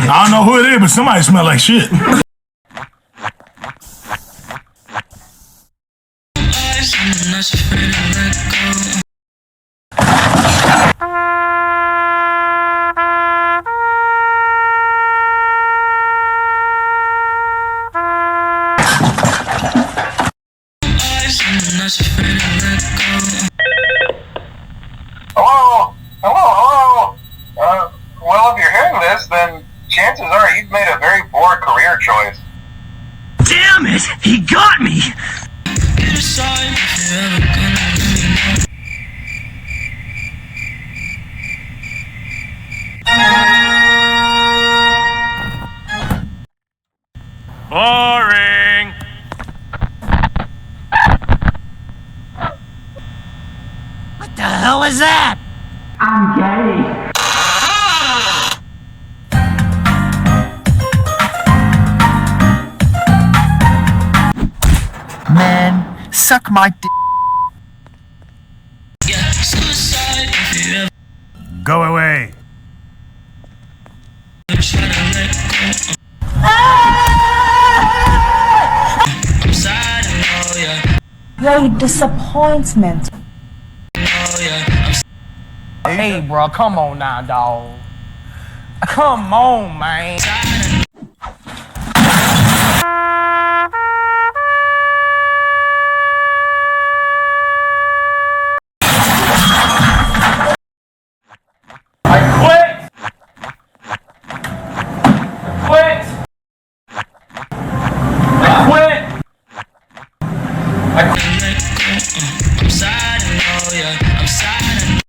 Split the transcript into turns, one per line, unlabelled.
I don't know who it is, but somebody smell like shit.
Hello? Hello? Well, if you're hearing this, then chances are you've made a very poor career choice.
Damn it! He got me! Boring! What the hell is that?
I'm gay. Man, suck my dick.
Go away.
Your disappointment.
Hey, bro, come on now, dawg. Come on, man. I quit. I'm sad, oh yeah, I'm sad.